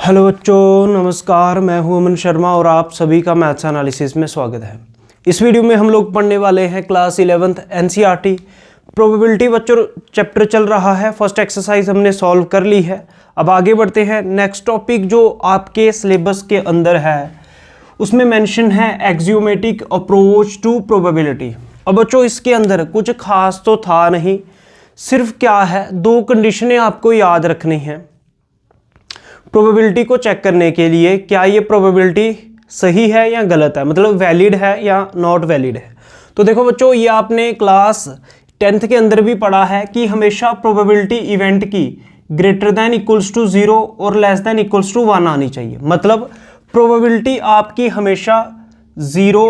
Hello बच्चों, नमस्कार। मैं हूं अमन शर्मा और आप सभी का मैथ्स एनालिसिस में स्वागत है। इस वीडियो में हम लोग पढ़ने वाले हैं क्लास 11th एनसीईआरटी प्रोबेबिलिटी। बच्चों चैप्टर चल रहा है, फर्स्ट एक्सरसाइज हमने सॉल्व कर ली है। अब आगे बढ़ते हैं। नेक्स्ट टॉपिक जो आपके सिलेबस के अंदर है उसमें मेंशन है एक्सियोमेटिक अप्रोच टू प्रोबेबिलिटी। अब बच्चों इसके अंदर कुछ खास तो था नहीं, सिर्फ क्या है, दो कंडीशनें आपको याद रखनी हैं प्रोबेबिलिटी को चेक करने के लिए। क्या ये प्रोबेबिलिटी सही है या गलत है, मतलब वैलिड है या नॉट वैलिड है। तो देखो बच्चों, ये आपने क्लास 10th के अंदर भी पढ़ा है कि हमेशा प्रोबेबिलिटी इवेंट की ग्रेटर देन इक्वल्स टू 0 और लेस देन इक्वल्स टू 1 आनी चाहिए। मतलब प्रोबेबिलिटी आपकी हमेशा 0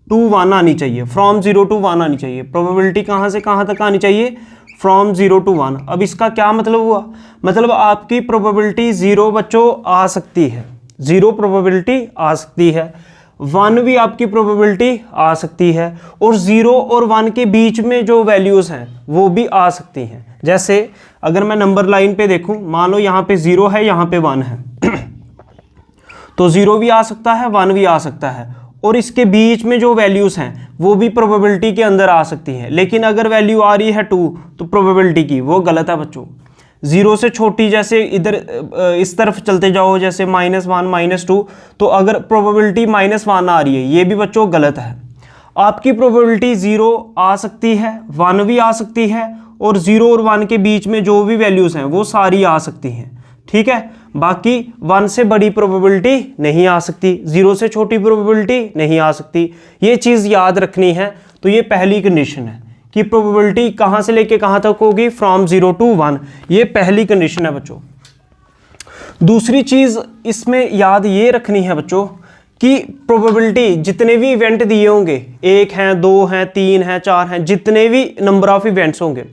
to 1 आनी चाहिए, फ्रॉम 0 to 1 आनी चाहिए। प्रोबेबिलिटी कहाँ से कहाँ तक आनी चाहिए? From 0 to 1। अब इसका क्या मतलब हुआ? मतलब आपकी प्रोबेबिलिटी 0 बच्चों आ सकती है, 0 प्रोबेबिलिटी आ सकती है, 1 भी आपकी प्रोबेबिलिटी आ सकती है, और 0 और 1 के बीच में जो वैल्यूज़ हैं वो भी आ सकती हैं। जैसे अगर मैं नंबर लाइन पे देखूं, मान लो यहाँ पे 0 है, यहाँ पे 1 है तो 0 भी आ सकता है, 1 भी आ सकता है, और इसके बीच में जो वैल्यूज़ हैं वो भी प्रोबेबिलिटी के अंदर आ सकती हैं। लेकिन अगर वैल्यू आ रही है 2 तो प्रोबेबिलिटी की वो गलत है बच्चों। 0 से छोटी, जैसे इधर इस तरफ चलते जाओ, जैसे -1 -2, तो अगर प्रोबेबिलिटी -1 आ रही है, ये भी बच्चों गलत है। आपकी प्रोबेबिलिटी 0 आ सकती है, 1 भी आ सकती है, और 0 और 1 के बीच में जो भी वैल्यूज़ हैं वो सारी आ सकती हैं, ठीक है। बाकी 1 से बड़ी प्रोबेबिलिटी नहीं आ सकती, 0 से छोटी प्रोबेबिलिटी नहीं आ सकती। ये चीज़ याद रखनी है। तो ये पहली कंडीशन है कि प्रोबेबिलिटी कहाँ से लेके कहाँ तक होगी? From 0 to 1। ये पहली कंडीशन है बच्चों। दूसरी चीज़ इसमें याद ये रखनी है बच्चों कि प्रोबेबिलिटी जितने भी इवेंट दिए होंगे, 1 हैं, 2 हैं, 3 हैं, 4 हैं, जितने भी नंबर ऑफ इवेंट्स होंगे,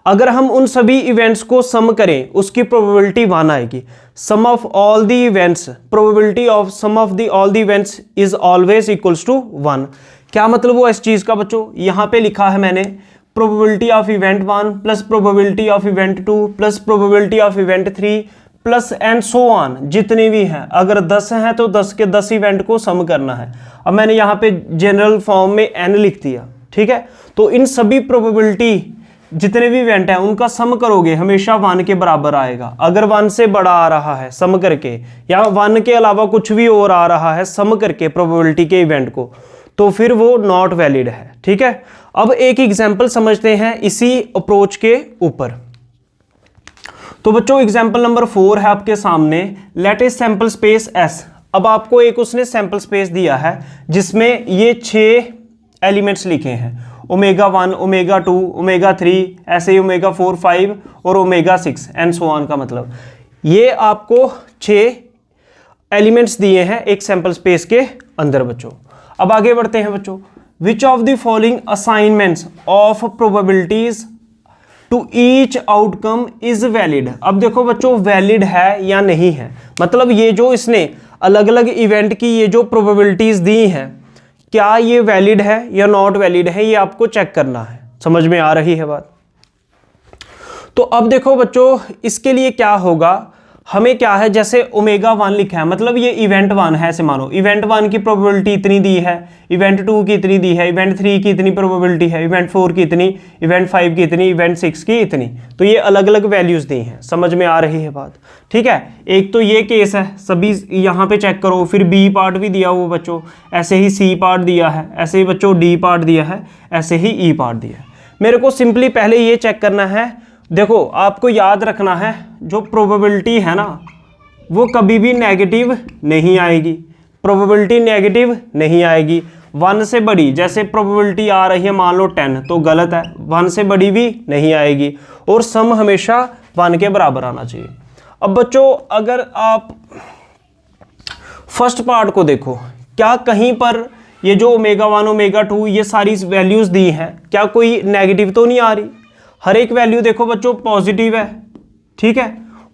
अगर हम उन सभी इवेंट्स को सम करें उसकी प्रोबेबिलिटी 1 आएगी। Sum of all the events, probability of sum of the all the events is always equals to 1। क्या मतलब हुआ इस चीज़ का बच्चों? यहाँ पे लिखा है मैंने probability of event 1 plus probability of event 2 plus probability of event 3 plus and so on, जितने भी हैं। अगर 10 हैं तो 10 के 10 इवेंट को सम करना है। अब मैंने यहाँ पे जनरल फॉर्म में n लिख दिया, ठीक है। तो इन सभी प्रोबेबिलिटी जितने भी इवेंट हैं उनका सम करोगे हमेशा 1 के बराबर आएगा। अगर 1 से बड़ा आ रहा है सम करके, या 1 के अलावा कुछ भी और आ रहा है सम करके प्रोबेबिलिटी के इवेंट को, तो फिर वो नॉट वैलिड है, ठीक है। अब एक एग्जांपल समझते हैं इसी अप्रोच के ऊपर। तो बच्चों एग्जांपल नंबर 4 है आपके सामने। Let a sample space S। अब आपको एक उसने सैंपल स्पेस दिया है जिसमें ये 6 एलिमेंट्स लिखे हैं, ω1, ω2, ω3, ऐसे ही ω4, 5 और ω6 एंड सो ऑन। का मतलब ये आपको 6 एलिमेंट्स दिए हैं एक सैंपल स्पेस के अंदर बच्चों। अब आगे बढ़ते हैं बच्चों। Which of the following assignments of probabilities to each outcome is valid. अब देखो बच्चों, वैलिड है या नहीं है, मतलब ये जो इसने अलग अलग इवेंट की ये जो प्रोबेबिलिटीज दी हैं, क्या ये वैलिड है या नॉट वैलिड है, ये आपको चेक करना है। समझ में आ रही है बात? तो अब देखो बच्चों, इसके लिए क्या होगा, हमें क्या है, जैसे ω1 लिखा है, मतलब ये इवेंट 1 है। ऐसे मानो इवेंट 1 की प्रोबेबिलिटी इतनी दी है, इवेंट 2 की इतनी दी है, इवेंट 3 की इतनी प्रोबेबिलिटी है, इवेंट 4 की इतनी, इवेंट 5 की इतनी, इवेंट 6 की इतनी। तो ये अलग अलग वैल्यूज दी हैं। समझ में आ रही है बात? ठीक है। एक तो ये केस है, सभी यहाँ पे चेक करो। फिर बी पार्ट भी दिया हुआ बच्चों, ऐसे ही सी पार्ट दिया है, ऐसे ही बच्चों डी पार्ट दिया है, ऐसे ही ई पार्ट दिया है। मेरे को सिंपली पहले ये चेक करना है। देखो आपको याद रखना है, जो प्रोबेबिलिटी है ना वो कभी भी नेगेटिव नहीं आएगी। प्रोबेबिलिटी नेगेटिव नहीं आएगी। 1 से बड़ी, जैसे प्रोबेबिलिटी आ रही है मान लो 10, तो गलत है, 1 से बड़ी भी नहीं आएगी, और सम हमेशा 1 के बराबर आना चाहिए। अब बच्चों अगर आप फर्स्ट पार्ट को देखो, क्या कहीं पर ये जो ω1 ω2 ये सारी वैल्यूज दी हैं, क्या कोई नेगेटिव तो नहीं आ रही? हर एक वैल्यू देखो बच्चों पॉजिटिव है, ठीक है।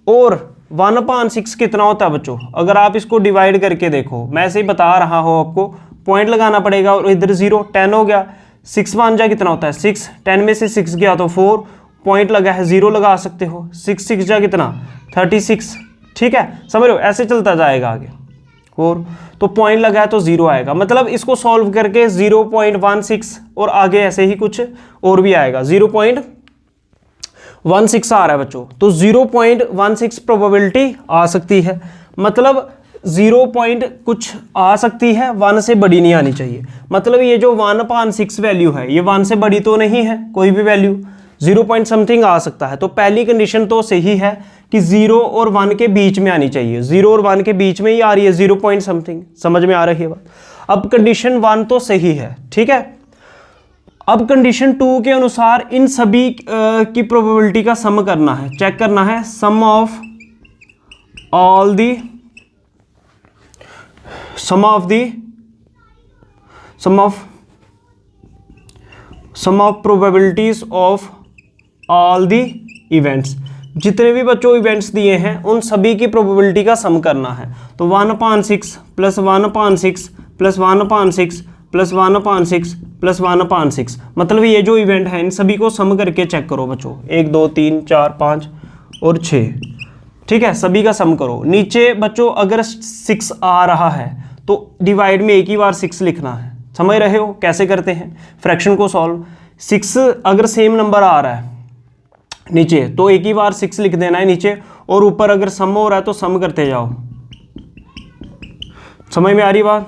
और 1/6 कितना होता है बच्चों? अगर आप इसको डिवाइड करके देखो, मैं ऐसे ही बता रहा हूँ आपको, पॉइंट लगाना पड़ेगा, और इधर 0, 10 हो गया। 6 वन जा कितना होता है? 6, 10 में से 6 गया तो 4, पॉइंट लगा है 0 लगा सकते हो। 6 6 जा कितना? 36, ठीक है, समझ रहे हो, ऐसे चलता जाएगा आगे। और तो पॉइंट लगा है तो 0 आएगा, मतलब इसको सॉल्व करके 0.16 और आगे ऐसे ही कुछ और भी आएगा, 0.16 आ रहा है बच्चों, तो 0.16 प्रोबेबिलिटी आ सकती है, मतलब 0 पॉइंट कुछ आ सकती है, 1 से बड़ी नहीं आनी चाहिए। मतलब ये जो 1/6 वैल्यू है ये 1 से बड़ी तो नहीं है, कोई भी वैल्यू 0 पॉइंट समथिंग आ सकता है। तो पहली कंडीशन तो सही है कि 0 और 1 के बीच में आनी चाहिए, 0 और 1 के बीच में ही आ रही है 0 पॉइंट समथिंग, समझ में आ रही है बात। अब कंडीशन 1 तो सही है, ठीक है। अब कंडीशन 2 के अनुसार इन सभी की प्रोबेबिलिटी का सम करना है, चेक करना है, sum of probabilities of all the events, जितने भी बच्चों इवेंट्स दिए हैं उन सभी की प्रोबेबिलिटी का सम करना है। तो 1/6 प्लस 1/6 प्लस 1/6 प्लस 1/6 प्लस 1/6, मतलब ये जो इवेंट है इन सभी को सम करके चेक करो बच्चों, 1 2 3 4 5 और 6, ठीक है, सभी का सम करो। नीचे बच्चों अगर 6 आ रहा है तो डिवाइड में एक ही बार 6 लिखना है, समझ रहे हो कैसे करते हैं फ्रैक्शन को सॉल्व। 6 अगर सेम नंबर आ रहा है नीचे तो एक ही बार 6 लिख देना है नीचे, और ऊपर अगर सम हो रहा है तो सम करते जाओ, समझ में आ रही बात,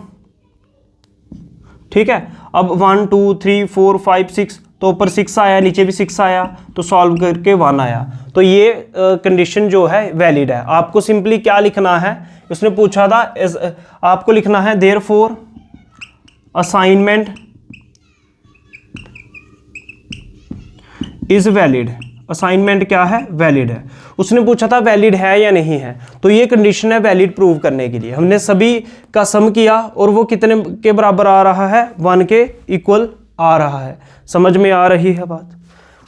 ठीक है। अब 1 2 3 4 5 6, तो ऊपर 6 आया नीचे भी 6 आया, तो सॉल्व करके 1 आया, तो ये कंडीशन जो है वैलिड है। आपको सिंपली क्या लिखना है, उसने पूछा था आपको लिखना है therefore assignment is valid. Assignment क्या है, वैलिड है। उसने पूछा था वैलिड है या नहीं है, तो ये कंडीशन है वैलिड प्रूव करने के लिए। हमने सभी का सम किया और वो कितने के बराबर आ रहा है, 1 के इक्वल आ रहा है, समझ में आ रही है बात,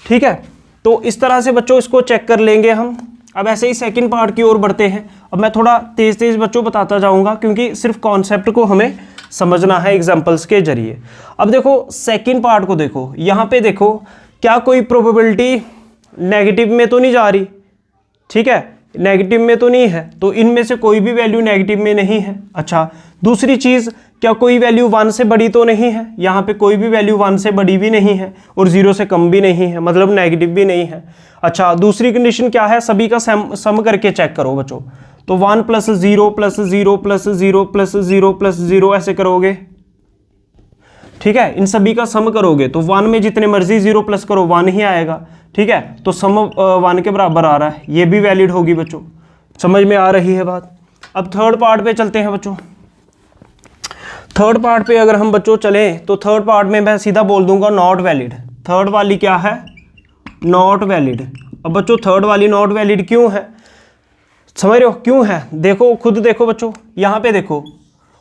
ठीक है। तो इस तरह से बच्चों इसको चेक कर लेंगे हम। अब ऐसे ही सेकंड पार्ट की ओर बढ़ते हैं। अब मैं थोड़ा तेज तेज बच्चों बताता जाऊंगा, क्योंकि सिर्फ कॉन्सेप्ट को हमें समझना है एग्जाम्पल्स के जरिए। अब देखो सेकंड पार्ट को देखो, यहाँ पे देखो क्या कोई प्रोबेबिलिटी नेगेटिव में तो नहीं जा रही, ठीक है, नेगेटिव में तो नहीं है, तो इनमें से कोई भी वैल्यू नेगेटिव में नहीं है। अच्छा, दूसरी चीज़, क्या कोई वैल्यू 1 से बड़ी तो नहीं है, यहाँ पे कोई भी वैल्यू 1 से बड़ी भी नहीं है और 0 से कम भी नहीं है, मतलब नेगेटिव भी नहीं है। अच्छा, दूसरी कंडीशन क्या है, सभी का सम करके चेक करो बच्चों, तो 1 + 0 + 0 + 0 + 0 + 0 ऐसे करोगे, ठीक है। इन सभी का सम करोगे तो 1 में जितने मर्जी 0 प्लस करो 1 ही आएगा, ठीक है। तो सम 1 के बराबर आ रहा है, ये भी वैलिड होगी बच्चों, समझ में आ रही है बात। अब थर्ड पार्ट पे चलते हैं बच्चों। थर्ड पार्ट पे अगर हम बच्चों चलें तो थर्ड पार्ट में मैं सीधा बोल दूंगा नॉट वैलिड। थर्ड वाली क्या है, नॉट वैलिड। अब बच्चों थर्ड वाली नॉट वैलिड क्यों है, समझ रहे हो क्यों है, देखो खुद देखो बच्चों, यहाँ पे देखो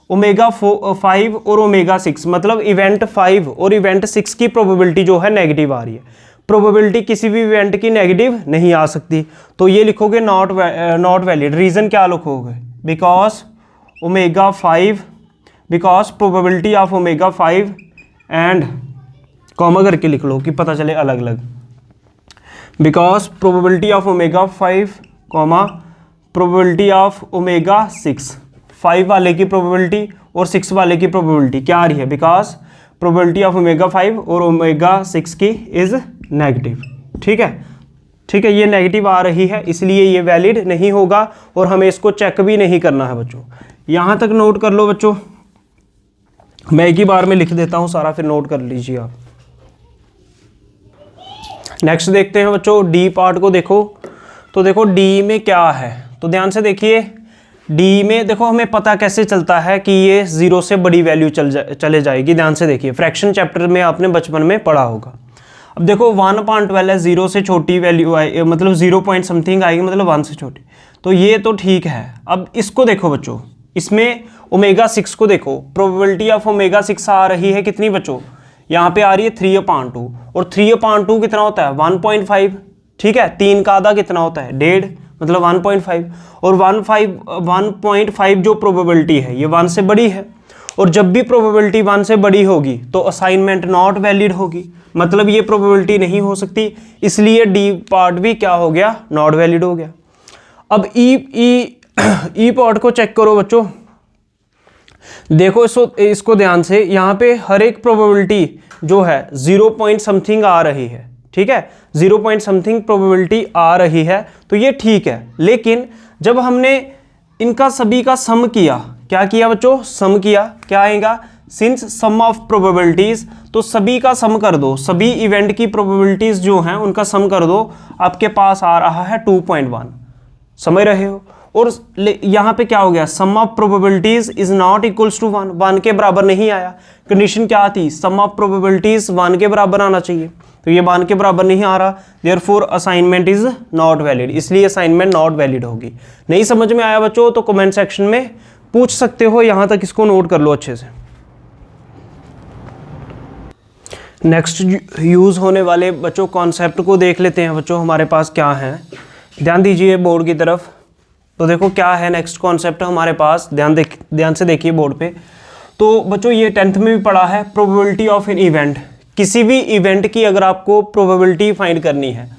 ω5 और ω6, मतलब इवेंट 5 और इवेंट 6 की प्रोबेबिलिटी जो है नेगेटिव आ रही है। प्रोबेबिलिटी किसी भी इवेंट की नेगेटिव नहीं आ सकती, तो ये लिखोगे नॉट वैलिड। रीज़न क्या लिखोगे, because probability of ω5 and comma करके लिख लो कि पता चले अलग अलग, because probability of ω5 comma probability of ω6, 5 वाले की प्रोबेबिलिटी और 6 वाले की प्रोबेबिलिटी क्या आ रही है, बिकॉज प्रोबेबिलिटी ऑफ ω5 और ω6 की इज नेगेटिव, ठीक है, ठीक है, ये नेगेटिव आ रही है इसलिए ये वैलिड नहीं होगा और हमें इसको चेक भी नहीं करना है बच्चों। यहाँ तक नोट कर लो बच्चों, मैं एक ही बार में लिख देता हूँ सारा, फिर नोट कर लीजिए आप। नेक्स्ट देखते हैं बच्चों, डी पार्ट को देखो। तो देखो डी में क्या है, तो ध्यान से देखिए, डी में देखो हमें पता कैसे चलता है कि ये 0 से बड़ी वैल्यू चले जाएगी। ध्यान से देखिए, फ्रैक्शन चैप्टर में आपने बचपन में पढ़ा होगा। अब देखो 1/12 है, 0 से छोटी वैल्यू आई, मतलब 0 पॉइंट समथिंग आएगी, मतलब 1 से छोटी, तो ये तो ठीक है। अब इसको देखो बच्चों, इसमें ω6 को देखो, प्रोबेबिलिटी ऑफ ω6 आ रही है कितनी बच्चों, यहाँ पे आ रही है 3/2, और 3/2 कितना होता है 1.5, ठीक है, 3 का आधा कितना होता है 1.5, मतलब 1.5, और 1.5 जो प्रोबेबिलिटी है ये 1 से बड़ी है, और जब भी प्रोबेबिलिटी 1 से बड़ी होगी तो असाइनमेंट नॉट वैलिड होगी, मतलब ये प्रोबेबिलिटी नहीं हो सकती, इसलिए डी पार्ट भी क्या हो गया, नॉट वैलिड हो गया। अब ई ई पॉट को चेक करो बच्चों, देखो इसको ध्यान से, यहाँ पे हर एक प्रोबेबिलिटी जो है 0 पॉइंट समथिंग आ रही है, ठीक है, 0 पॉइंट समथिंग प्रोबेबिलिटी आ रही है, तो ये ठीक है। लेकिन जब हमने इनका सभी का सम किया, क्या किया बच्चों, सम किया, क्या आएगा, सिंस सम ऑफ प्रोबेबिलिटीज, तो सभी का सम कर दो, सभी इवेंट की प्रोबेबिलिटीज जो हैं उनका सम कर दो, आपके पास आ रहा है 2.1, समझ रहे हो। और यहाँ पे क्या हो गया, sum of probabilities is not equals to 1, 1 के बराबर नहीं आया। कंडीशन क्या थी, सम ऑफ प्रोबेबिलिटीज 1 के बराबर आना चाहिए, तो ये 1 के बराबर नहीं आ रहा, therefore assignment is not valid, इसलिए असाइनमेंट नॉट वैलिड होगी। नहीं समझ में आया बच्चों तो कमेंट सेक्शन में पूछ सकते हो, यहाँ तक इसको नोट कर लो अच्छे से। नेक्स्ट यूज होने वाले बच्चों कॉन्सेप्ट को देख लेते हैं बच्चों, हमारे पास क्या है, ध्यान दीजिए बोर्ड की तरफ। तो देखो क्या है नेक्स्ट कॉन्सेप्ट हमारे पास, ध्यान से देखिए बोर्ड पे। तो बच्चों ये 10th में भी पढ़ा है, प्रोबेबिलिटी ऑफ एन इवेंट, किसी भी इवेंट की अगर आपको प्रोबेबिलिटी फाइंड करनी है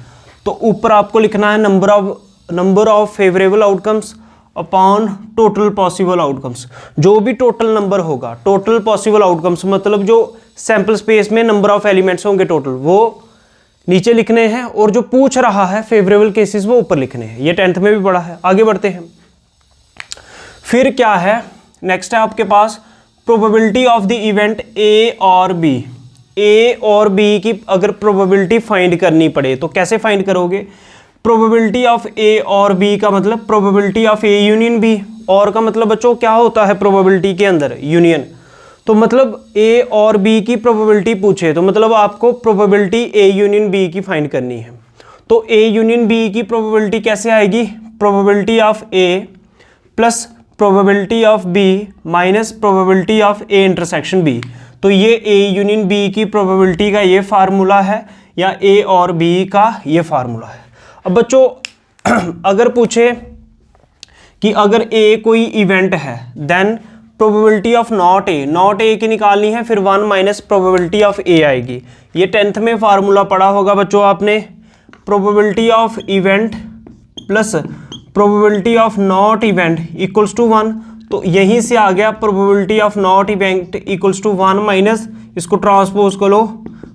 तो ऊपर आपको लिखना है number of favourable outcomes upon total possible outcomes. जो भी टोटल नंबर होगा, टोटल पॉसिबल आउटकम्स मतलब जो सैंपल स्पेस में नंबर ऑफ एलिमेंट्स होंगे टोटल, वो नीचे लिखने हैं, और जो पूछ रहा है फेवरेबल केसेस वो ऊपर लिखने हैं। ये 10th में भी पढ़ा है। आगे बढ़ते हैं, फिर क्या है, नेक्स्ट है आपके पास probability of the event a और बी। ए और बी की अगर प्रोबेबिलिटी फाइंड करनी पड़े तो कैसे फाइंड करोगे, प्रोबेबिलिटी ऑफ ए और बी का मतलब probability of A union B, और का मतलब बच्चों क्या होता है प्रोबेबिलिटी के अंदर, यूनियन। तो मतलब ए और बी की प्रोबेबिलिटी पूछे तो मतलब आपको प्रोबेबिलिटी ए यूनियन बी की फाइंड करनी है। तो ए यूनियन बी की प्रोबेबिलिटी कैसे आएगी, probability of A plus probability of B minus probability of A intersection B. तो ये ए यूनियन बी की प्रोबेबिलिटी का ये फार्मूला है, या ए और बी का ये फार्मूला है। अब बच्चों अगर पूछे कि अगर ए कोई इवेंट है then probability of not A की निकालनी है, फिर 1 माइनस प्रोबेबिलिटी ऑफ ए आएगी। ये 10th में फार्मूला पढ़ा होगा बच्चों आपने, probability of event plus probability of not event equals to 1। तो यहीं से आ गया probability of not event equals to 1 minus, इसको ट्रांसपोज करो,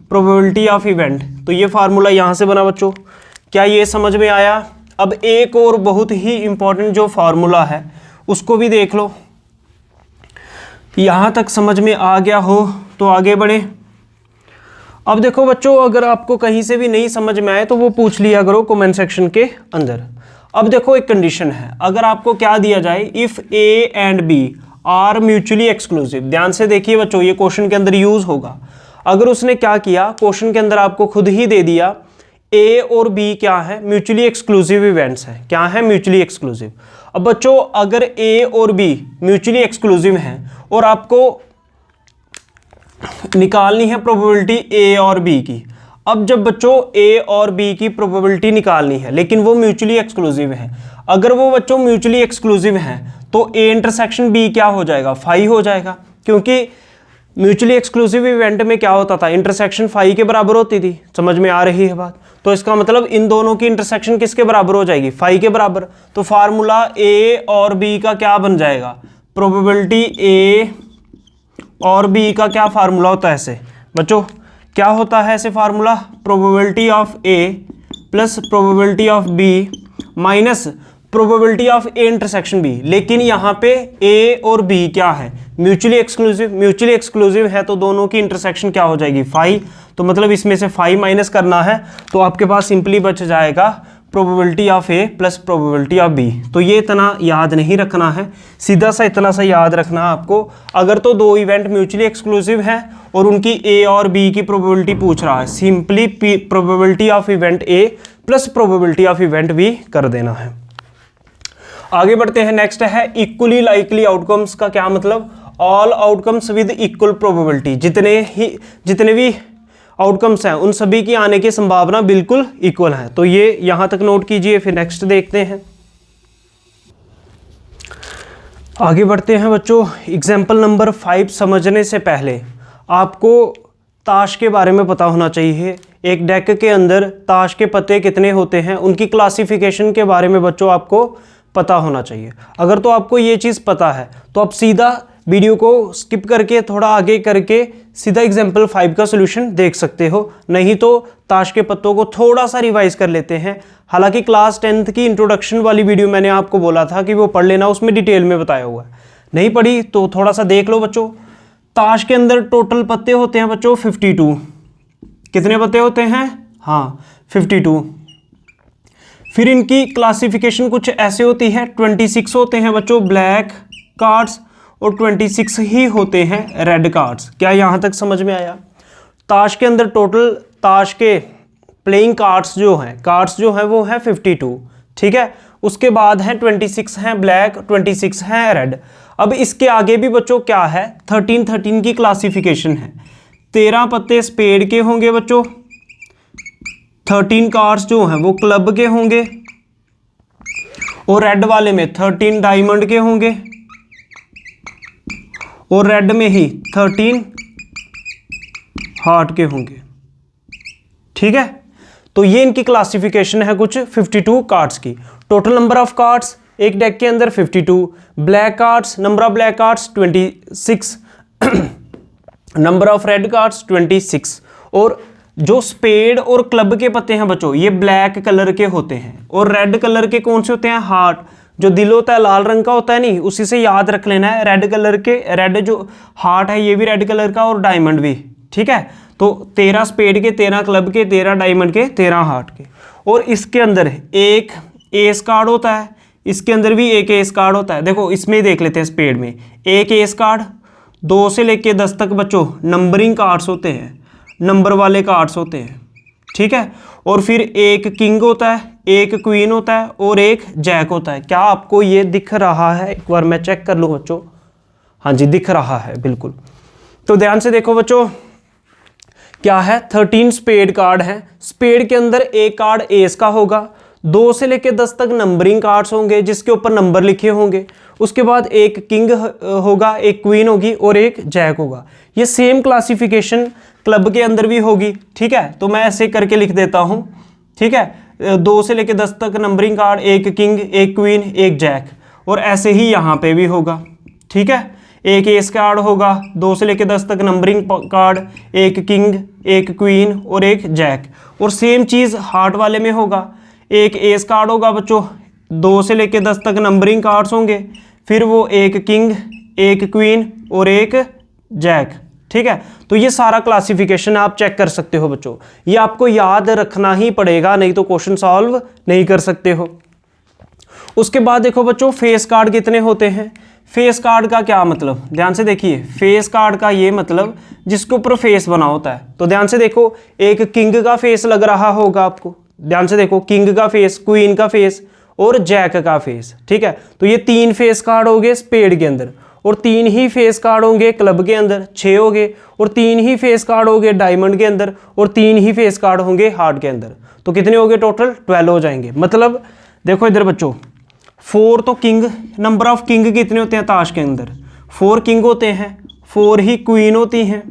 प्रोबेबिलिटी ऑफ इवेंट। तो ये फार्मूला यहाँ से बना बच्चों, क्या ये समझ में आया। अब एक और बहुत ही इंपॉर्टेंट जो फार्मूला है उसको भी देख लो, यहाँ तक समझ में आ गया हो तो आगे बढ़े। अब देखो बच्चों अगर आपको कहीं से भी नहीं समझ में आए तो वो पूछ लिया करो कमेंट सेक्शन के अंदर। अब देखो एक कंडीशन है, अगर आपको क्या दिया जाए, if A and B are mutually exclusive. ध्यान से देखिए बच्चों, ये क्वेश्चन के अंदर यूज होगा। अगर उसने क्या किया, क्वेश्चन के अंदर आपको खुद ही दे दिया ए और बी क्या है, म्यूचुअली एक्सक्लूसिव इवेंट्स है। क्या है, म्यूचुअली एक्सक्लूसिव। अब बच्चों अगर ए और बी म्यूचुअली एक्सक्लूसिव हैं और आपको निकालनी है प्रोबेबिलिटी ए और बी की। अब जब बच्चों ए और बी की प्रोबेबिलिटी निकालनी है लेकिन वो म्यूचुअली एक्सक्लूसिव है, अगर वो बच्चों म्यूचुअली एक्सक्लूसिव हैं तो ए इंटरसेक्शन बी क्या हो जाएगा, फाई हो जाएगा, क्योंकि म्यूचुअली एक्सक्लूसिव इवेंट में क्या होता था, इंटरसेक्शन फाई के बराबर होती थी। समझ में आ रही है बात। तो इसका मतलब इन दोनों की इंटरसेक्शन किसके बराबर हो जाएगी, फाई के बराबर। तो फार्मूला ए और बी का क्या बन जाएगा, प्रोबेबिलिटी ए और बी का क्या फार्मूला होता है ऐसे बच्चों, क्या होता है ऐसे formula, probability of A plus probability of B minus probability of A intersection B. लेकिन यहाँ पे ए और बी क्या है, म्यूचुअली एक्सक्लूसिव। म्यूचुअली एक्सक्लूसिव है तो दोनों की इंटरसेक्शन क्या हो जाएगी, फाई। तो मतलब इसमें से फाई माइनस करना है तो आपके पास सिंपली बच जाएगा probability of A plus probability of B. तो ये इतना याद नहीं रखना है, सीधा सा इतना सा याद रखना है आपको। अगर तो दो इवेंट म्यूचुअली एक्सक्लूसिव हैं और उनकी ए और बी की प्रोबेबिलिटी पूछ रहा है, simply probability of event A plus probability of event B कर देना है। आगे बढ़ते हैं, नेक्स्ट है इक्वली लाइकली आउटकम्स का क्या मतलब, all outcomes with equal probability. जितने भी आउटकम्स हैं उन सभी की आने की संभावना बिल्कुल इक्वल है। तो ये यहां तक नोट कीजिए, फिर नेक्स्ट देखते हैं। आगे बढ़ते हैं बच्चों, एग्जाम्पल नंबर 5 समझने से पहले आपको ताश के बारे में पता होना चाहिए। एक डेक के अंदर ताश के पत्ते कितने होते हैं, उनकी क्लासिफिकेशन के बारे में बच्चों आपको पता होना चाहिए। अगर तो आपको ये चीज़ पता है तो आप सीधा वीडियो को स्किप करके थोड़ा आगे करके सीधा एग्जाम्पल 5 का सोल्यूशन देख सकते हो, नहीं तो ताश के पत्तों को थोड़ा सा रिवाइज कर लेते हैं। हालांकि क्लास 10th की इंट्रोडक्शन वाली वीडियो मैंने आपको बोला था कि वो पढ़ लेना, उसमें डिटेल में बताया हुआ है, नहीं पढ़ी तो थोड़ा सा देख लो बच्चों। ताश के अंदर टोटल पत्ते होते हैं बच्चों 52। कितने पत्ते होते हैं? हाँ 52। फिर इनकी क्लासिफिकेशन कुछ ऐसे होती है, 26 होते हैं बच्चों ब्लैक कार्ड्स और 26 ही होते हैं रेड कार्ड्स। क्या यहाँ तक समझ में आया? ताश के अंदर टोटल ताश के प्लेइंग कार्ड्स जो हैं वो है 52, ठीक है। उसके बाद है 26 हैं ब्लैक, 26 हैं रेड। अब इसके आगे भी बच्चों क्या है, 13 की क्लासिफिकेशन है। 13 पत्ते स्पेड के होंगे बच्चों, 13 कार्ड्स जो हैं वो क्लब के होंगे, और रेड वाले में 13 डायमंड के होंगे, और रेड में ही 13 हार्ट के होंगे, ठीक है। तो ये इनकी क्लासिफिकेशन है कुछ 52 कार्ड्स की। टोटल नंबर ऑफ कार्ड्स एक डेक के अंदर 52, black cards, number of black cards 26, number of red cards 26। और जो स्पेड और क्लब के पत्ते हैं बच्चों ये ब्लैक कलर के होते हैं, और रेड कलर के कौन से होते हैं? हार्ट। जो दिल होता है लाल रंग का होता है, नहीं उसी से याद रख लेना है। रेड कलर के, रेड जो हार्ट है ये भी रेड कलर का, और डायमंड भी, ठीक है। तो 13 स्पेड के, 13 क्लब के, 13 डायमंड के, 13 हार्ट के। और इसके अंदर एक एस कार्ड होता है, इसके अंदर भी एक एस कार्ड होता है। देखो इसमें देख लेते हैं, स्पेड में एक एस कार्ड, 2 से लेके 10 तक बच्चों नंबरिंग कार्ड्स होते हैं, नंबर वाले कार्ड्स होते हैं, ठीक है। और फिर एक किंग होता है, एक क्वीन होता है, और एक जैक होता है। क्या आपको ये दिख रहा है? एक बार मैं चेक कर लूँ बच्चों। हाँ जी दिख रहा है बिल्कुल। तो ध्यान से देखो बच्चों, क्या है, 13 स्पेड कार्ड है। स्पेड के अंदर एक कार्ड एस का होगा, 2 से लेके 10 तक नंबरिंग कार्ड्स होंगे जिसके ऊपर नंबर लिखे होंगे। उसके बाद एक किंग होगा, एक क्वीन होगी, और एक जैक होगा। ये सेम क्लासिफिकेशन क्लब के अंदर भी होगी, ठीक है। तो मैं ऐसे करके लिख देता हूँ, ठीक है। 2 से लेके 10 तक नंबरिंग कार्ड, एक किंग, एक क्वीन, एक जैक, और ऐसे ही यहाँ पे भी होगा, ठीक है। एक एस कार्ड होगा, 2 से लेके 10 तक नंबरिंग कार्ड, एक किंग, एक क्वीन, और एक जैक। और सेम चीज़ हार्ट वाले में होगा, एक एस कार्ड होगा बच्चों, 2 से लेके 10 तक नंबरिंग कार्ड्स होंगे, फिर वो एक किंग, एक क्वीन, और एक जैक, ठीक है। तो ये सारा क्लासिफिकेशन आप चेक कर सकते हो बच्चों, ये आपको याद रखना ही पड़ेगा, नहीं तो क्वेश्चन सॉल्व नहीं कर सकते हो। उसके बाद देखो बच्चों फेस कार्ड कितने होते हैं। फेस कार्ड का क्या मतलब, ध्यान से देखिए। फेस कार्ड का ये मतलब जिसके ऊपर फेस बना होता है। तो ध्यान से देखो, एक किंग का फेस लग रहा होगा आपको, ध्यान से देखो, किंग का फेस, क्वीन का फेस, और जैक का फेस, ठीक है। तो ये 3 फेस कार्ड हो गए स्पेड के अंदर, और 3 ही फेस कार्ड होंगे क्लब के अंदर, 6 हो गए। और 3 ही फेस कार्ड हो गए डायमंड के अंदर, और 3 ही फेस कार्ड होंगे हार्ट के अंदर। तो कितने हो गए टोटल? 12 हो जाएंगे। मतलब देखो इधर बच्चों, 4 तो किंग, नंबर ऑफ किंग कितने होते हैं ताश के अंदर? 4 किंग होते हैं, 4 ही क्वीन होती हैं,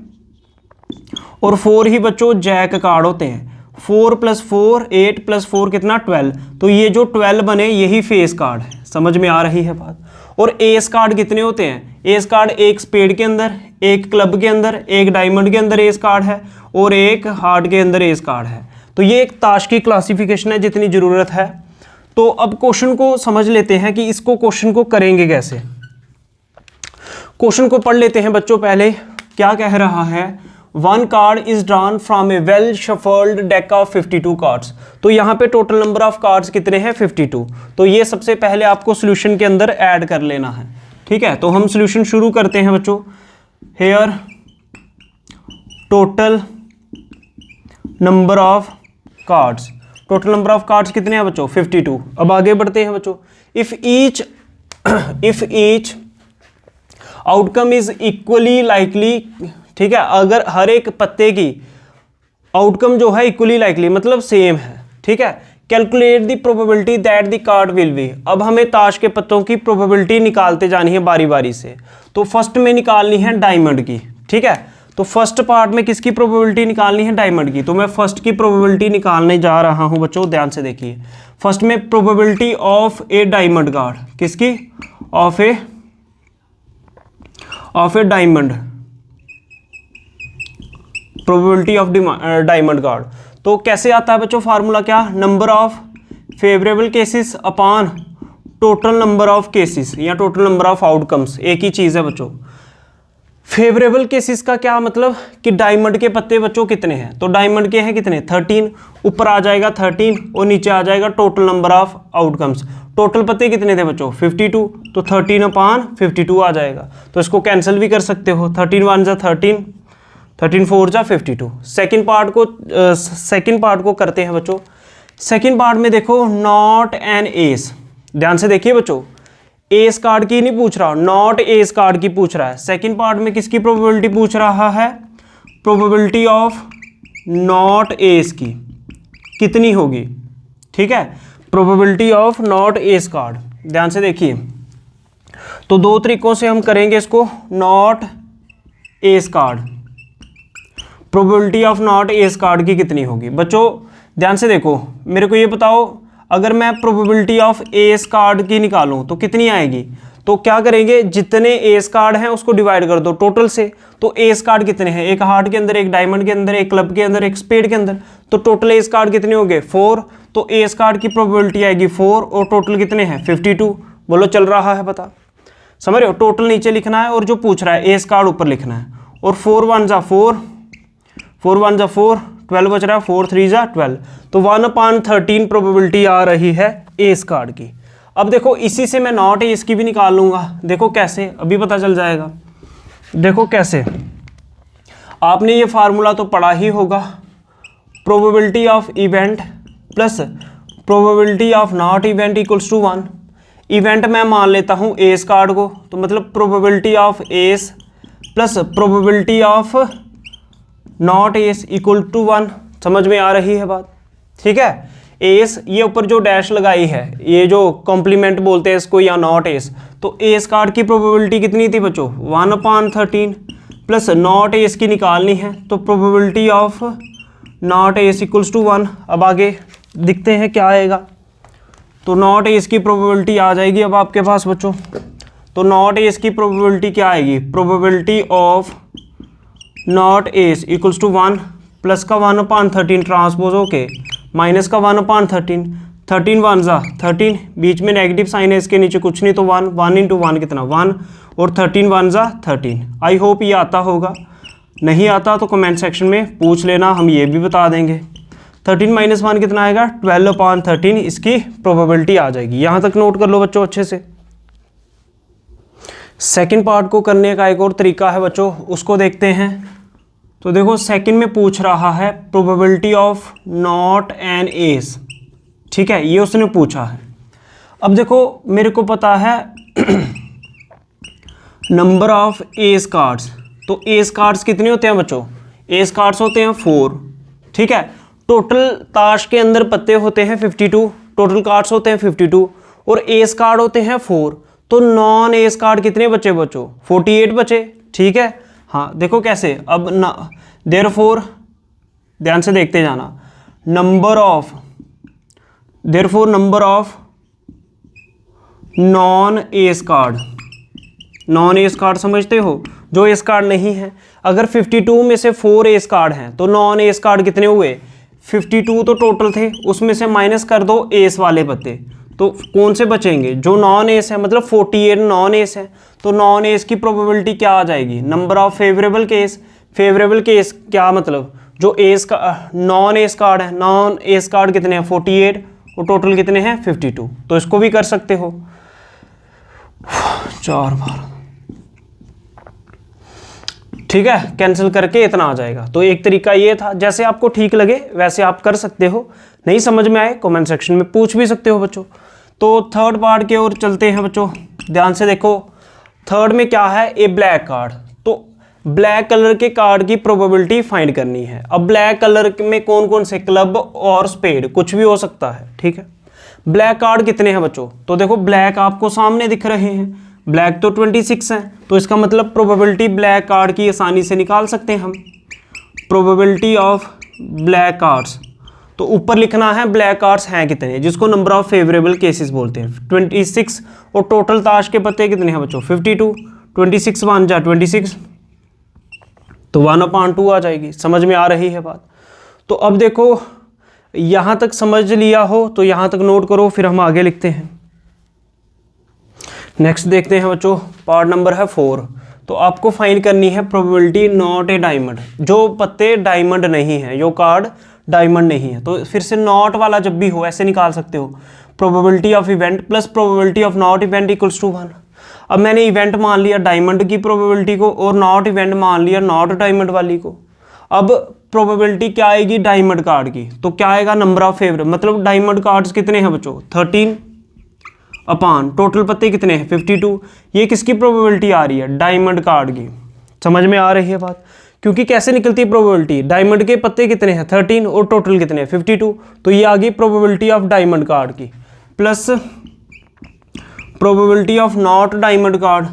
और 4 ही बच्चों जैक कार्ड होते हैं। 4 + 4 8 + 4 कितना? 12। तो ये जो 12 बने यही फेस कार्ड है। समझ में आ रही है बात? और एस कार्ड कितने होते हैं? एस कार्ड एक स्पेड के अंदर, एक क्लब के अंदर, एक डायमंड के अंदर एस कार्ड है, और एक हार्ट के अंदर एस कार्ड है। तो ये एक ताश की क्लासिफिकेशन है जितनी ज़रूरत है। तो अब क्वेश्चन को समझ लेते हैं कि इसको क्वेश्चन को करेंगे कैसे। क्वेश्चन को पढ़ लेते हैं बच्चों। पहले क्या कह रहा है? 1 card is drawn from A well shuffled deck of 52 cards. तो यहाँ पे टोटल नंबर ऑफ कार्ड्स कितने हैं? 52। तो ये सबसे पहले आपको सोल्यूशन के अंदर ऐड कर लेना है, ठीक है। तो हम सोल्यूशन शुरू करते हैं बच्चों। Here total number of cards, total number of cards कितने हैं बच्चों? 52। अब आगे बढ़ते हैं बच्चों। If each outcome is equally likely, ठीक है। अगर हर एक पत्ते की आउटकम जो है इक्वली लाइकली मतलब सेम है, ठीक है। Calculate the probability that the card will be. अब हमें ताश के पत्तों की प्रोबेबिलिटी निकालते जानी है बारी बारी से। तो फर्स्ट में निकालनी है डायमंड की, ठीक है। तो फर्स्ट पार्ट में किसकी प्रोबेबिलिटी निकालनी है? डायमंड की। तो मैं फर्स्ट की प्रोबेबिलिटी निकालने जा रहा हूं बच्चों, ध्यान से देखिए। फर्स्ट में probability of a diamond card, किसकी? Of a diamond, probability of diamond card. तो कैसे आता है बच्चों फार्मूला? क्या? Number of favourable cases upon total number of cases या टोटल नंबर ऑफ आउटकम्स, एक ही चीज है बच्चों। फेवरेबल केसेस का क्या मतलब कि डायमंड के पत्ते बच्चों कितने हैं? तो डायमंड के हैं कितने? 13, ऊपर आ जाएगा 13 और नीचे आ जाएगा total number of outcomes. Total पत्ते कितने थे बच्चों? 52, तो 13/52 आ जाएगा। तो इसको कैंसिल भी कर सकते हो, 13 1 जा 13, 13 4 जा 52। सेकेंड पार्ट को करते हैं बच्चों। सेकेंड पार्ट में देखो, नॉट एन एस, ध्यान से देखिए बच्चों, एस कार्ड की नहीं पूछ रहा, नॉट एस कार्ड की पूछ रहा है। सेकंड पार्ट में किसकी प्रोबेबिलिटी पूछ रहा है? प्रोबेबिलिटी ऑफ नॉट एस की कितनी होगी? ठीक है, probability of not S card. ध्यान से देखिए, तो दो तरीकों से हम करेंगे इसको। Not S card, probability of not S card की कितनी होगी बच्चों? ध्यान से देखो, मेरे को ये बताओ, अगर मैं प्रोबेबिलिटी ऑफ एस कार्ड की निकालूं तो कितनी आएगी? तो क्या करेंगे, जितने एस कार्ड हैं उसको डिवाइड कर दो टोटल से। तो एस कार्ड कितने हैं? एक हार्ट के अंदर, एक डायमंड के अंदर, एक क्लब के अंदर, एक स्पेड के अंदर। तो टोटल एस कार्ड कितने हो गए? 4। तो एस कार्ड की प्रोबेबिलिटी आएगी 4 और टोटल कितने हैं? 52। बोलो चल रहा है पता? समझ रहे हो? टोटल नीचे लिखना है और जो पूछ रहा है एस कार्ड ऊपर लिखना है। और 4 1 जा 4, 4 1 जा 4, 12 बच रहा है, 4 3 जा 12। तो 1/13 प्रोबेबिलिटी आ रही है एस कार्ड की। अब देखो, इसी से मैं नॉट एस की भी निकाल लूंगा। देखो कैसे, अभी पता चल जाएगा। देखो कैसे, आपने ये फार्मूला तो पढ़ा ही होगा। Probability of event plus probability of not event equals to 1। इवेंट मैं मान लेता हूँ एस कार्ड को, तो मतलब probability of ace plus probability of not ace equal to 1। समझ में आ रही है बात? ठीक है, एस, ये ऊपर जो डैश लगाई है, ये जो कॉम्प्लीमेंट बोलते हैं इसको, या नॉट एस, तो एस कार्ड की प्रोबेबिलिटी कितनी थी बच्चों? 1/13 प्लस नॉट एस की निकालनी है, तो probability of not ace equals to 1। अब आगे दिखते हैं क्या आएगा। तो नॉट एस की प्रोबेबिलिटी आ जाएगी अब आपके पास बच्चों। तो नॉट एस की प्रोबेबिलिटी क्या आएगी? Probability of not ace equals to 1 plus का 1/13 ट्रांसपोज होके माइनस का 1/13, 13 1 जा 13, बीच में नेगेटिव साइन है, इसके नीचे कुछ नहीं, तो 1, 1 इंटू 1 कितना? 1, और 13 1 जा 13। आई होप ये आता होगा। नहीं आता तो कमेंट सेक्शन में पूछ लेना, हम ये भी बता देंगे। 13 - 1 कितना आएगा? 12/13 इसकी प्रोबेबिलिटी आ जाएगी। यहाँ तक नोट कर लो बच्चों अच्छे से। सेकेंड पार्ट को करने का एक और तरीका है बच्चों, उसको देखते हैं। तो देखो, सेकंड में पूछ रहा है probability of not an S. ठीक है, ये उसने पूछा है। अब देखो, मेरे को पता है नंबर ऑफ एस कार्ड्स। तो एस कार्ड्स कितने होते हैं बच्चों? एस कार्ड्स होते हैं 4। ठीक है, टोटल ताश के अंदर पत्ते होते हैं 52, टोटल कार्ड्स होते हैं 52 और एस कार्ड होते हैं 4। तो नॉन एस कार्ड कितने बचे बच्चों? 48 बचे। ठीक है, हाँ देखो कैसे। अब देयरफॉर ध्यान से देखते जाना, number of non S card. Non S card समझते हो? जो एस कार्ड नहीं है। अगर 52 में से 4 एस कार्ड हैं तो नॉन एस कार्ड कितने हुए? 52 तो टोटल थे, उसमें से माइनस कर दो एस वाले पत्ते, तो कौन से बचेंगे? जो नॉन एस है, मतलब 48 नॉन एस है। तो नॉन एस की प्रोबेबिलिटी क्या आ जाएगी? Number of favourable case. Favourable case क्या मतलब? जो एस का नॉन एस कार्ड है, नॉन एस कार्ड कितने हैं? 48 और टोटल कितने हैं? 52। तो इसको भी कर सकते हो 4 बार। ठीक है, कैंसिल करके इतना आ जाएगा। तो एक तरीका ये था, जैसे आपको ठीक लगे वैसे आप कर सकते हो। नहीं समझ में आए कमेंट सेक्शन में पूछ भी सकते हो बच्चों। तो थर्ड पार्ट की ओर चलते हैं बच्चों। ध्यान से देखो, थर्ड में क्या है? ए ब्लैक कार्ड। तो ब्लैक कलर के कार्ड की प्रोबेबिलिटी फाइंड करनी है। अब ब्लैक कलर में कौन कौन से? क्लब और स्पेड, कुछ भी हो सकता है। ठीक है, ब्लैक कार्ड कितने हैं बच्चों? तो देखो, ब्लैक आपको सामने दिख रहे हैं, ब्लैक तो 26 है, तो इसका मतलब प्रोबेबिलिटी ब्लैक कार्ड की आसानी से निकाल सकते हैं हम। प्रोबेबिलिटी ऑफ ब्लैक कार्ड्स, तो ऊपर लिखना है ब्लैक कार्ड्स हैं कितने, जिसको नंबर ऑफ फेवरेबल केसेस बोलते हैं 26। और टोटल ताश के पत्ते कितने हैं बच्चों 52, 26 1 जा 26, तो 1/2 आ जाएगी। समझ में आ रही है बात। तो अब देखो यहाँ तक समझ लिया हो तो यहाँ तक नोट करो, फिर हम आगे लिखते हैं। नेक्स्ट देखते हैं बच्चों, पार्ट नंबर है 4। तो आपको फाइंड करनी है प्रोबेबिलिटी नॉट ए डायमंड, जो पत्ते डायमंड नहीं है, जो कार्ड डायमंड नहीं है। तो फिर से नॉट वाला जब भी हो ऐसे निकाल सकते हो, probability of event plus probability of not event equals to 1। अब मैंने इवेंट मान लिया डायमंड की प्रोबेबिलिटी को और नॉट इवेंट मान लिया नॉट डायमंड वाली को। अब प्रोबेबिलिटी क्या आएगी डायमंड कार्ड की, तो क्या आएगा नंबर ऑफ फेवरेट, मतलब डायमंड कार्ड्स कितने हैं बच्चों 13 अपान टोटल पत्ते कितने हैं 52। ये किसकी प्रोबेबिलिटी आ रही है डायमंड कार्ड की। समझ में आ रही है बात, क्योंकि कैसे निकलती है प्रोबेबिलिटी, डायमंड के पत्ते कितने हैं 13 और टोटल कितने हैं 52, तो ये आ गई प्रोबेबिलिटी ऑफ डायमंड कार्ड की plus probability of not diamond card.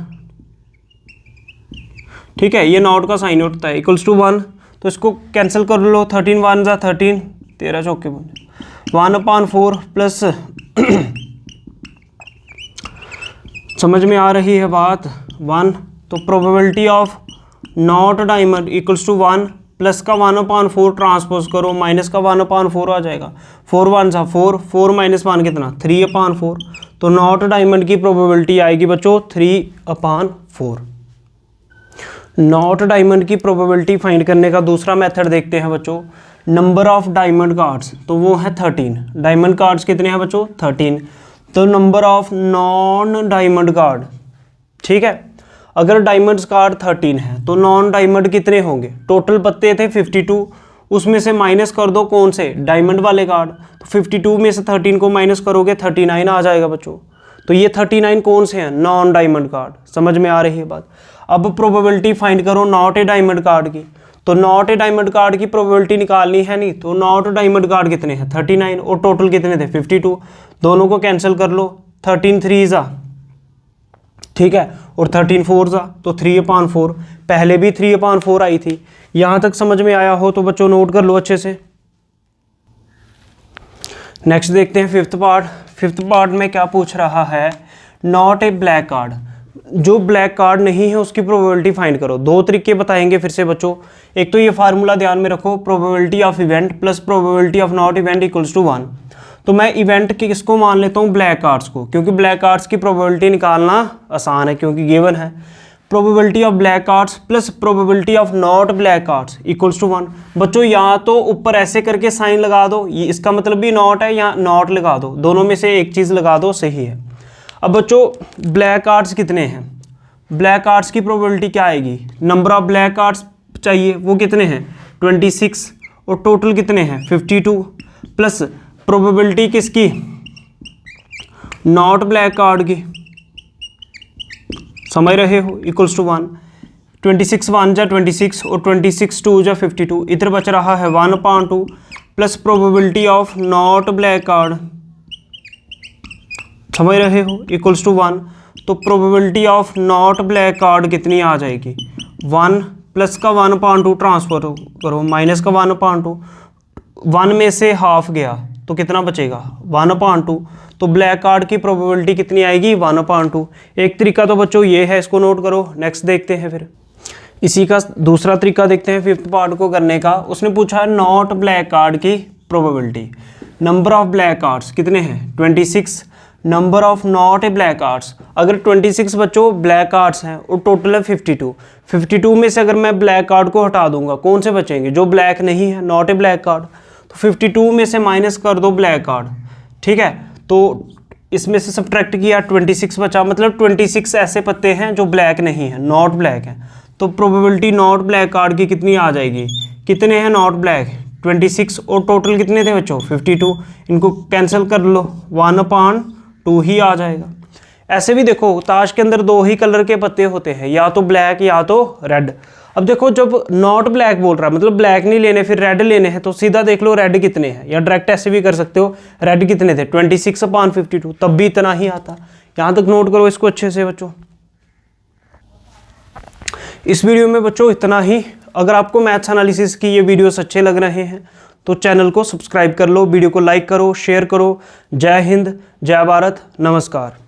ठीक है, ये नॉट का साइन होता है इक्वल्स टू 1, तो इसको कैंसिल कर लो, 13 1 जा 13, 13 चौके 1/4 प्लस समझ में आ रही है बात 1, तो probability of not diamond equals to 1 plus का 1/4 ट्रांसपोज करो, माइनस का 1/4 आ जाएगा, 4 1 जा 4, 4 माइनस 1 कितना 3/4, तो नॉट डायमंड की प्रोबेबिलिटी आएगी बच्चों 3/4। नॉट डायमंड की प्रोबेबिलिटी फाइंड करने का दूसरा मेथड देखते हैं बच्चों, नंबर ऑफ डायमंड कार्ड्स, तो वो है 13। डायमंड कार्ड्स कितने हैं बच्चों 13, तो number of non diamond card. ठीक है, अगर डायमंड्स कार्ड 13 है तो नॉन डायमंड कितने होंगे, टोटल पत्ते थे 52, उसमें से माइनस कर दो कौन से डायमंड वाले कार्ड, तो 52 में से 13 को माइनस करोगे 39 आ जाएगा बच्चों। तो ये 39 कौन से हैं नॉन डायमंड कार्ड। समझ में आ रही है बात। अब प्रोबेबिलिटी फाइंड करो नॉट ए डायमंड कार्ड की, तो नॉट ए डायमंड कार्ड की प्रोबेबिलिटी निकालनी है नहीं, तो नॉट डायमंड कार्ड कितने हैं 39 और टोटल कितने थे 52, दोनों को कैंसिल कर लो, 13 3 जा, ठीक है, और 13 4 जा, तो 3/4, पहले भी 3/4 आई थी। यहां तक समझ में आया हो तो बच्चों नोट कर लो अच्छे से। नेक्स्ट देखते हैं फिफ्थ पार्ट। फिफ्थ पार्ट में क्या पूछ रहा है, नॉट ए ब्लैक कार्ड, जो ब्लैक कार्ड नहीं है उसकी प्रोबेबिलिटी फाइंड करो। दो तरीके बताएंगे फिर से बच्चों, एक तो ये फार्मूला ध्यान में रखो, probability of event plus probability of not event equals to 1। तो मैं इवेंट की किसको मान लेता हूँ ब्लैक कार्ड्स को, क्योंकि ब्लैक कार्ड्स की प्रोबेबिलिटी निकालना आसान है क्योंकि गिवन है। Probability of black cards plus probability of not black cards equals to 1। बच्चों यहाँ तो ऊपर ऐसे करके साइन लगा दो, ये इसका मतलब भी नॉट है, यहाँ नॉट लगा दो, दोनों में से एक चीज़ लगा दो सही है। अब बच्चों ब्लैक कार्ड्स कितने हैं, ब्लैक कार्ड्स की प्रोबेबिलिटी क्या आएगी, नंबर ऑफ ब्लैक कार्ड्स चाहिए, वो कितने हैं 26 और टोटल कितने हैं 52 प्लस प्रोबेबिलिटी किसकी नॉट ब्लैक कार्ड की, समझ रहे हो, इक्वल्स टू 1। 26 1 जा 26 और 26 2 जा 52, इधर बच रहा है 1/2 plus probability of not black card, समझ रहे हो, इक्वल्स टू 1। तो probability of not black card कितनी आ जाएगी 1 प्लस का 1/2 ट्रांसफर करो, माइनस का 1/2, 1 में से हाफ गया तो कितना बचेगा 1/2, तो ब्लैक कार्ड की प्रोबेबिलिटी कितनी आएगी 1/2। एक तरीका तो बच्चों ये है, इसको नोट करो। नेक्स्ट देखते हैं फिर इसी का दूसरा तरीका देखते हैं फिफ्थ पार्ट को करने का। उसने पूछा है नॉट ब्लैक कार्ड की probability, number of black cards कितने हैं 26, number of not A black cards, अगर 26 बच्चों ब्लैक कार्ड्स हैं और टोटल है 52 में से अगर मैं ब्लैक कार्ड को हटा दूंगा कौन से बचेंगे, जो ब्लैक नहीं है नॉट ए ब्लैक कार्ड, तो 52 में से माइनस कर दो ब्लैक कार्ड, ठीक है, तो इसमें से सब्ट्रैक्ट किया 26 बचा, मतलब 26 ऐसे पत्ते हैं जो ब्लैक नहीं है नॉट ब्लैक है, तो प्रोबेबिलिटी नॉट ब्लैक कार्ड की कितनी आ जाएगी, कितने हैं नॉट ब्लैक 26 और टोटल कितने थे बच्चों 52, इनको कैंसिल कर लो 1/2 ही आ जाएगा। ऐसे भी देखो ताश के अंदर दो ही कलर के पत्ते होते हैं, या तो ब्लैक या तो रेड। अब देखो जब नॉट ब्लैक बोल रहा है मतलब ब्लैक नहीं लेने फिर रेड लेने हैं, तो सीधा देख लो रेड कितने हैं, या डायरेक्ट ऐसे भी कर सकते हो, रेड कितने थे 26/52, तब भी इतना ही आता। यहाँ तक नोट करो इसको अच्छे से बच्चों। इस वीडियो में बच्चों इतना ही। अगर आपको मैथ्स एनालिसिस की ये वीडियोस अच्छे लग रहे हैं तो चैनल को सब्सक्राइब कर लो, वीडियो को लाइक करो, शेयर करो। जय हिंद, जय भारत, नमस्कार।